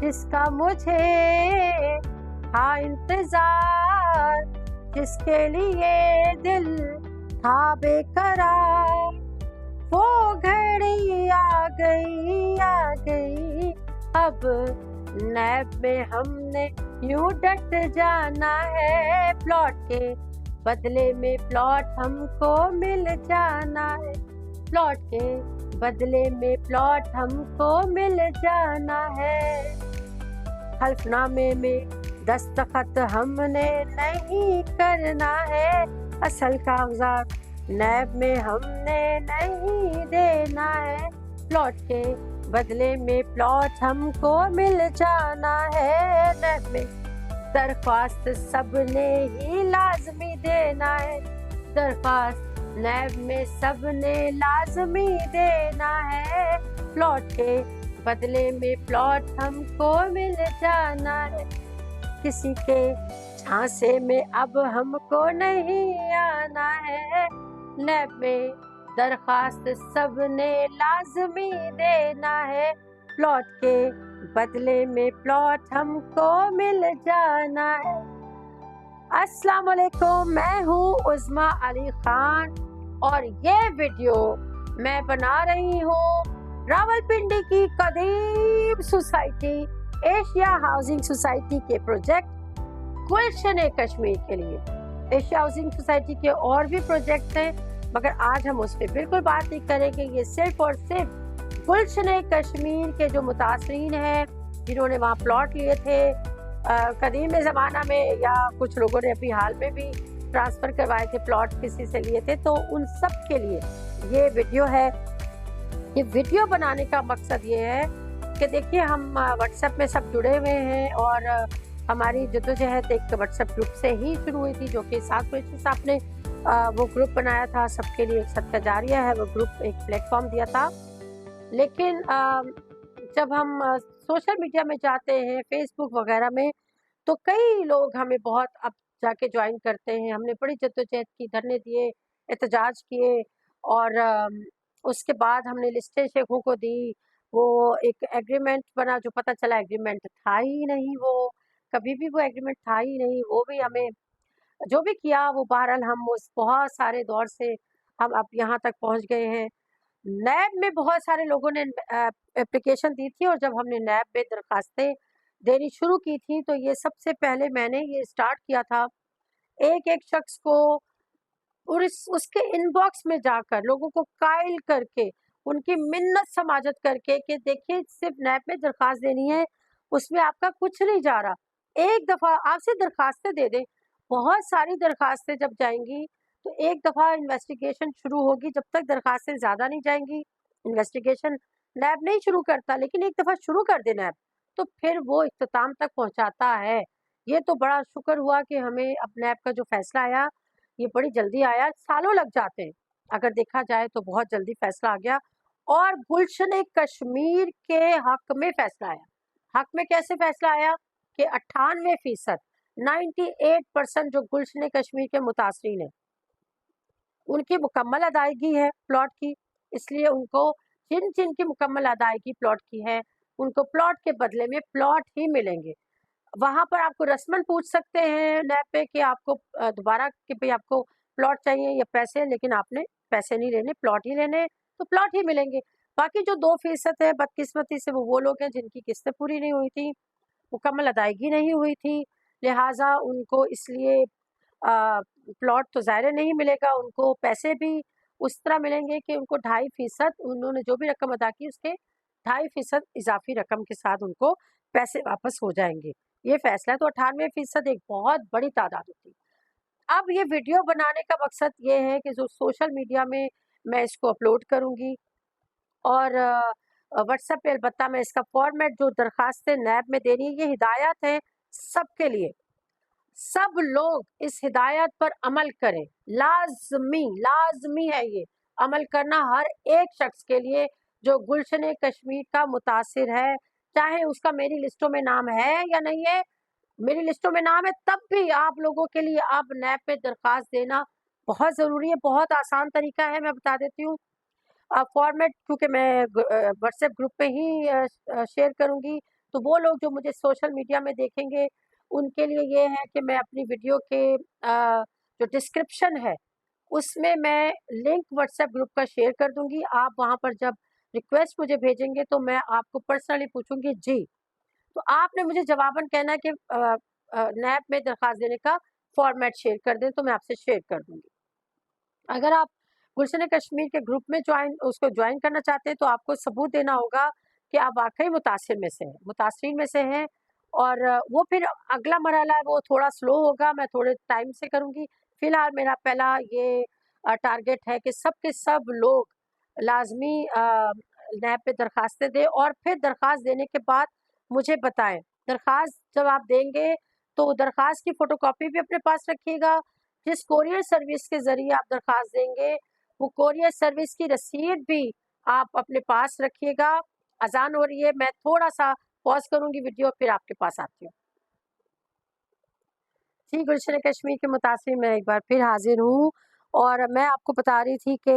جس کا مجھے تھا انتظار، جس کے لیے دل تھا بے قرار، وہ گھڑی آ گئی اب نیب میں ہم نے یوں ڈٹ جانا ہے، پلاٹ کے بدلے میں پلاٹ ہم کو مل جانا ہے، پلاٹ کے بدلے میں پلاٹ ہم کو مل جانا ہے۔ حلف نامے میں دستخط ہم نے نہیں کرنا ہے، اصل کاغذات نیب میں ہم نے نہیں دینا ہے، پلاٹ کے بدلے میں پلاٹ ہم کو مل جانا ہے، نیب میں درخواست سب نے ہی لازمی دینا ہے، درخواست نیب میں سب نے لازمی دینا ہے، پلاٹ کے بدلے میں پلاٹ ہم کو مل جانا ہے، کسی کے جھانسے میں اب ہم کو نہیں آنا ہے، نیب میں درخواست سب نے لازمی دینا ہے، پلاٹ کے بدلے میں پلاٹ ہم کو مل جانا ہے۔ السلام علیکم، میں ہوں عظمیٰ علی خان اور یہ ویڈیو میں بنا رہی ہوں راولپنڈی کی قدیم سوسائٹی ایشیا ہاؤسنگ سوسائٹی کے پروجیکٹ گلشن کشمیر کے لیے۔ ایشیا ہاؤسنگ سوسائٹی کے اور بھی پروجیکٹس ہیں مگر آج ہم اس پہ بالکل بات نہیں کریں گے، یہ صرف اور صرف گلشن کشمیر کے جو متاثرین ہیں جنہوں نے وہاں پلاٹ لیے تھے قدیم زمانہ میں، یا کچھ لوگوں نے ابھی حال میں بھی ٹرانسفر کروائے تھے پلاٹ کسی سے لیے تھے، تو ان سب کے لیے یہ ویڈیو ہے۔ یہ ویڈیو بنانے کا مقصد یہ ہے کہ دیکھیے ہم واٹس ایپ میں سب جڑے ہوئے ہیں اور ہماری جدوجہد ایک واٹس ایپ گروپ سے ہی شروع ہوئی تھی، جو کہ ساتھ قریشی صاحب نے وہ گروپ بنایا تھا، سب کے لیے ایک صدقہ جاریہ ہے، وہ گروپ ایک پلیٹ فارم دیا تھا۔ لیکن جب ہم سوشل میڈیا میں جاتے ہیں، فیس بک وغیرہ میں، تو کئی لوگ ہمیں بہت اب جا کے جوائن کرتے ہیں۔ ہم نے بڑی جدوجہد کی، دھرنے دیے، احتجاج کیے، اور اس کے بعد ہم نے لسٹیں شیخوں کو دی، وہ ایک ایگریمنٹ بنا، جو پتہ چلا ایگریمنٹ تھا ہی نہیں، وہ کبھی بھی وہ ایگریمنٹ تھا ہی نہیں، وہ بھی ہمیں جو بھی کیا وہ بہرحال ہم اس بہت سارے دور سے ہم اب یہاں تک پہنچ گئے ہیں۔ نیب میں بہت سارے لوگوں نے اپلیکیشن دی تھی، اور جب ہم نے نیب میں درخواستیں دینی شروع کی تھی تو یہ سب سے پہلے میں نے یہ سٹارٹ کیا تھا ایک ایک شخص کو، اور اس کے ان باکس میں جا کر لوگوں کو قائل کر کے، ان کی منت سماجت کر کے کہ دیکھیے صرف نیب میں درخواست دینی ہے، اس میں آپ کا کچھ نہیں جا رہا، ایک دفعہ آپ سے درخواستیں دے دیں۔ بہت ساری درخواستیں جب جائیں گی تو ایک دفعہ انویسٹیگیشن شروع ہوگی، جب تک درخواستیں زیادہ نہیں جائیں گی انویسٹیگیشن نیب نہیں شروع کرتا، لیکن ایک دفعہ شروع کر دے نیب تو پھر وہ اختتام تک پہنچاتا ہے۔ یہ تو بڑا شکر ہوا کہ ہمیں اب نیب کا جو فیصلہ آیا یہ بڑی جلدی آیا، سالوں لگ جاتے ہیں اگر دیکھا جائے تو، بہت جلدی فیصلہ آ گیا، اور گلشن کشمیر کے حق میں فیصلہ آیا۔ حق میں کیسے فیصلہ آیا کہ 98% 98% جو گلشن کشمیر کے متاثرین ہیں ان کی مکمل ادائیگی ہے پلاٹ کی، اس لیے ان کو جن جن کی مکمل ادائیگی پلاٹ کی ہے ان کو پلاٹ کے بدلے میں پلاٹ ہی ملیں گے۔ وہاں پر آپ کو رسمن پوچھ سکتے ہیں نیب پہ کہ آپ کو دوبارہ کہ بھئی آپ کو پلاٹ چاہیے یا پیسے، لیکن آپ نے پیسے نہیں لینے، پلاٹ ہی لینے، تو پلاٹ ہی ملیں گے۔ باقی جو 2% ہے بدقسمتی سے وہ لوگ ہیں جن کی قسطیں پوری نہیں ہوئی تھی، مکمل ادائیگی نہیں ہوئی تھی، لہٰذا ان کو اس لیے پلاٹ تو ظاہر نہیں ملے گا، ان کو پیسے بھی اس طرح ملیں گے کہ ان کو 2.5% انہوں نے جو بھی رقم ادا کی اس کے 2.5% اضافی رقم کے ساتھ ان کو پیسے واپس ہو جائیں گے۔ یہ فیصلہ ہے، تو 98% ایک بہت بڑی تعداد ہوتی ہے۔ اب یہ ویڈیو بنانے کا مقصد یہ ہے کہ جو سوشل میڈیا میں میں اس کو اپلوڈ کروں گی، اور واٹس ایپ پہ البتہ میں اس کا فارمیٹ جو درخواستیں نیب میں دینی ہے، یہ ہدایات ہیں سب کے لیے، سب لوگ اس ہدایت پر عمل کریں، لازمی ہے یہ عمل کرنا ہر ایک شخص کے لیے جو گلشن کشمیر کا متاثر ہے، چاہے اس کا میری لسٹوں میں نام ہے یا نہیں ہے۔ میری لسٹوں میں نام ہے تب بھی آپ لوگوں کے لیے اب نیب پہ درخواست دینا بہت ضروری ہے، بہت آسان طریقہ ہے، میں بتا دیتی ہوں۔ فارمیٹ کیونکہ میں واٹس ایپ گروپ پہ ہی شیئر کروں گی، تو وہ لوگ جو مجھے سوشل میڈیا میں دیکھیں گے ان کے لیے یہ ہے کہ میں اپنی ویڈیو کے جو ڈسکرپشن ہے اس میں لنک واٹس ایپ گروپ کا شیئر کر دوں گی. آپ وہاں پر جب ریکویسٹ مجھے بھیجیں گے تو میں آپ کو پرسنلی پوچھوں گی جی, تو آپ نے مجھے جواباً کہنا ہے کہ نیب میں درخواست دینے کا فارمیٹ شیئر کر دیں, تو میں آپ سے شیئر کر دوں گی. اگر آپ گلشن کشمیر کے گروپ میں جوائن کرنا چاہتے ہیں تو آپ کو ثبوت دینا ہوگا کہ آپ واقعی متاثرین میں سے ہیں. اور وہ پھر اگلا مرحلہ ہے وہ تھوڑا سلو ہوگا, میں تھوڑے ٹائم سے کروں گی. فی الحال میرا پہلا یہ ٹارگیٹ ہے کہ سب کے سب لوگ لازمی نیب پہ درخواستیں دیں, اور پھر درخواست دینے کے بعد مجھے بتائیں. درخواست جب آپ دیں گے تو درخواست کی فوٹو کاپی بھی اپنے پاس رکھیے گا. جس کورئر سروس کے ذریعے آپ درخواست دیں گے وہ کورئر سروس کی رسید بھی آپ اپنے پاس رکھیے گا. اذان ہو رہی ہے, میں تھوڑا سا پاز کروں گی ویڈیو, پھر آپ کے پاس آتی ہوں. جی, گلشن کشمیر کے متاثر میں ایک بار پھر حاضر ہوں, اور میں آپ کو بتا رہی تھی کہ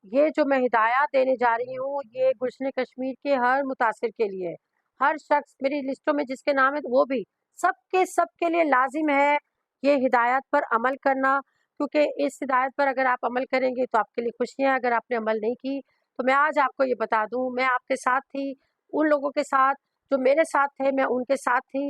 یہ جو میں ہدایات دینے جا رہی ہوں یہ گلشن کشمیر کے ہر متاثر کے لیے, ہر شخص میری لسٹوں میں جس کے نام ہے وہ بھی سب کے لیے لازم ہے یہ ہدایات پر عمل کرنا. کیونکہ اس ہدایت پر اگر آپ عمل کریں گے تو آپ کے لیے خوشیاں, اگر آپ نے عمل نہیں کی تو میں آج آپ کو یہ بتا دوں, میں آپ کے ساتھ تھی, ان لوگوں کے ساتھ جو میرے ساتھ تھے میں ان کے ساتھ تھی.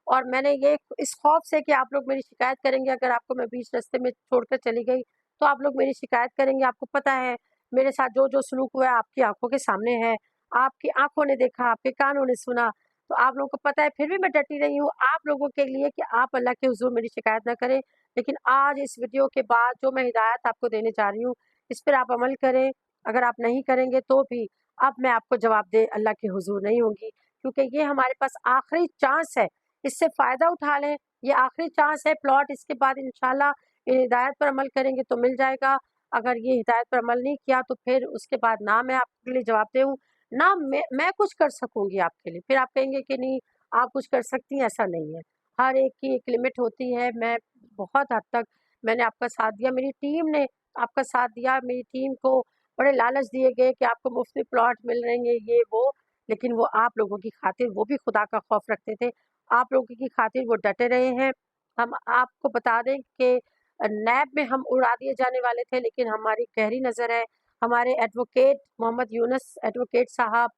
اور میں نے یہ اس خوف سے کہ آپ لوگ میری شکایت کریں گے, اگر آپ کو میں بیچ راستے میں چھوڑ کر چلی گئی تو آپ لوگ میری شکایت کریں گے. آپ کو پتہ ہے میرے ساتھ جو سلوک ہوا ہے آپ کی آنکھوں کے سامنے ہے, آپ کی آنکھوں نے دیکھا, آپ کے کانوں نے سنا, تو آپ لوگوں کو پتہ ہے. پھر بھی میں ڈٹی رہی ہوں آپ لوگوں کے لیے کہ آپ اللہ کے حضور میری شکایت نہ کریں. لیکن آج اس ویڈیو کے بعد جو میں ہدایت آپ کو دینے جا رہی ہوں اس پر آپ عمل کریں. اگر آپ نہیں کریں گے تو بھی اب میں آپ کو جواب دے اللہ کے حضور نہیں ہوں گی, کیونکہ یہ ہمارے پاس آخری چانس ہے, اس سے فائدہ اٹھا لیں. یہ آخری چانس ہے پلاٹ, اس کے بعد انشاءاللہ یہ ہدایت پر عمل کریں گے تو مل جائے گا. اگر یہ ہدایت پر عمل نہیں کیا تو پھر اس کے بعد نہ میں آپ کے لیے جواب دوں, نہ میں کچھ کر سکوں گی آپ کے لیے. پھر آپ کہیں گے کہ نہیں آپ کچھ کر سکتی ہیں, ایسا نہیں ہے. ہر ایک کی ایک لمٹ ہوتی ہے. میں بہت حد تک میں نے آپ کا ساتھ دیا, میری ٹیم نے آپ کا ساتھ دیا. میری ٹیم کو بڑے لالچ دیے گئے کہ آپ کو مفت میں پلاٹ مل رہے ہیں یہ وہ, لیکن وہ آپ لوگوں کی خاطر, وہ بھی خدا کا خوف رکھتے تھے, آپ لوگوں کی خاطر وہ ڈٹے رہے ہیں. ہم آپ کو بتا دیں کہ نیب میں ہم اڑا دیے جانے والے تھے, لیکن ہماری گہری نظر ہے. ہمارے ایڈوکیٹ محمد یونس ایڈوکیٹ صاحب,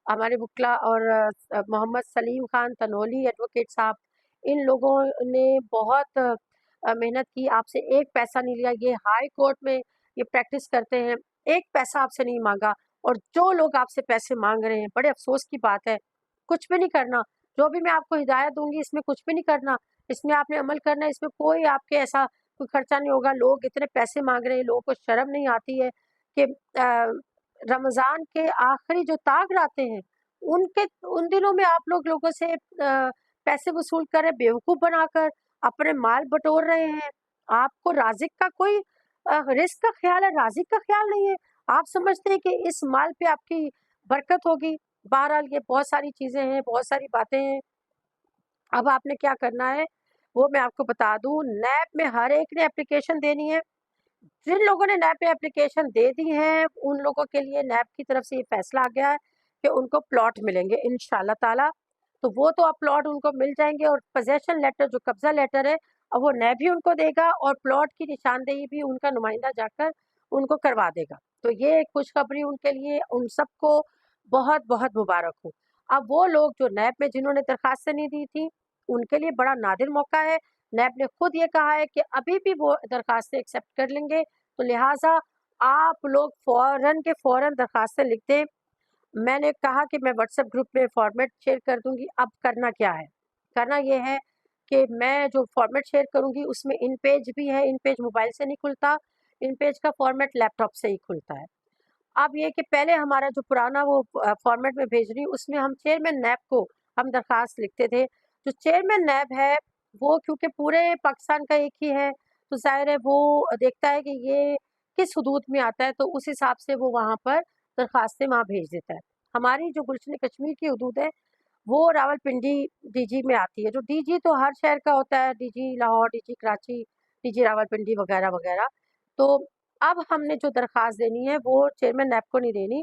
ہمارے وکلا اور محمد سلیم خان تنولی ایڈوکیٹ صاحب, ان لوگوں نے بہت محنت کی, آپ سے ایک پیسہ نہیں لیا. یہ ہائی کورٹ میں یہ پریکٹس کرتے ہیں, ایک پیسہ آپ سے نہیں مانگا. اور جو لوگ آپ سے پیسے مانگ رہے ہیں, بڑے افسوس کی بات ہے, کچھ بھی نہیں کرنا. جو بھی میں آپ کو ہدایت دوں گی اس میں کچھ بھی نہیں کرنا, اس میں آپ نے عمل کرنا ہے. اس میں کوئی آپ کے ایسا کوئی خرچہ نہیں ہوگا. لوگ اتنے پیسے مانگ رہے ہیں, لوگوں کو شرم نہیں آتی ہے کہ رمضان کے آخری جو تاغ آتے ہیں ان دنوں میں آپ لوگوں سے پیسے وصول کر رہے, بیوقوف بنا کر اپنے مال بٹور رہے ہیں. آپ کو رازق کا کوئی رزق کا خیال ہے, رازق کا خیال نہیں ہے. آپ سمجھتے ہیں کہ اس مال پہ آپ کی برکت ہوگی. بہرحال یہ بہت ساری چیزیں ہیں, بہت ساری باتیں ہیں. اب آپ نے کیا کرنا ہے وہ میں آپ کو بتا دوں. نیب میں ہر ایک نے اپلیکیشن دینی ہے. جن لوگوں نے نیب پہ اپلیکیشن دے دی ہیں ان لوگوں کے لیے نیب کی طرف سے یہ فیصلہ آ گیا ہے کہ ان کو پلاٹ ملیں گے انشاءاللہ تعالی. تو وہ تو اب پلاٹ ان کو مل جائیں گے, اور پوزیشن لیٹر جو قبضہ لیٹر ہے اب وہ نیب ہی ان کو دے گا, اور پلاٹ کی نشاندہی بھی ان کا نمائندہ جا کر ان کو کروا دے گا. تو یہ ایک خوشخبری ان کے لیے, ان سب کو بہت بہت مبارک ہو. اب وہ لوگ جو نیب میں جنہوں نے درخواستیں نہیں دی تھی ان کے لیے بڑا نادر موقع ہے. نیب نے خود یہ کہا ہے کہ ابھی بھی وہ درخواستیں ایکسیپٹ کر لیں گے, تو لہٰذا آپ لوگ فوراً کے فوراً درخواستیں لکھ دیں. میں نے کہا کہ میں واٹس ایپ گروپ میں فارمیٹ شیئر کر دوں گی. اب کرنا کیا ہے, کرنا یہ ہے کہ میں جو فارمیٹ شیئر کروں گی اس میں ان پیج بھی ہے. ان پیج موبائل سے نہیں کھلتا, ان پیج کا فارمیٹ لیپ ٹاپ سے ہی کھلتا ہے. اب یہ کہ پہلے ہمارا جو پرانا وہ فارمیٹ میں بھیج رہی ہوں اس میں ہم چیئرمین نیب کو ہم درخواست لکھتے تھے. جو چیئرمین نیب ہے وہ کیونکہ پورے پاکستان کا ایک ہی ہے تو ظاہر ہے وہ دیکھتا ہے کہ یہ کس حدود میں آتا ہے, تو اس حساب سے وہ وہاں پر درخواستیں وہاں بھیج دیتا ہے. ہماری جو گلشن کشمیر کی حدود ہے وہ راول پنڈی ڈی جی میں آتی ہے. جو ڈی جی تو ہر شہر کا ہوتا ہے, D G Lahore, D G Karachi, D G Rawalpindi وغیرہ وغیرہ. تو اب ہم نے جو درخواست دینی ہے وہ چیئرمین نیب کو نہیں دینی,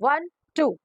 1 2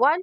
1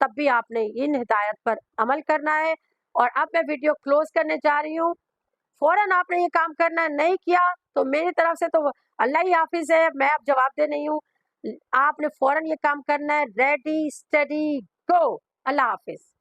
تب بھی آپ نے ان ہدایت پر عمل کرنا ہے۔ اور اب میں ویڈیو کلوز کرنے جا رہی ہوں، فوراً آپ نے یہ کام کرنا ہے، نہیں کیا تو میری طرف سے تو اللہ ہی حافظ ہے، میں اب جواب دے نہیں ہوں، آپ نے فوراً یہ کام کرنا ہے۔ ریڈی اسٹڈی گو، اللہ حافظ۔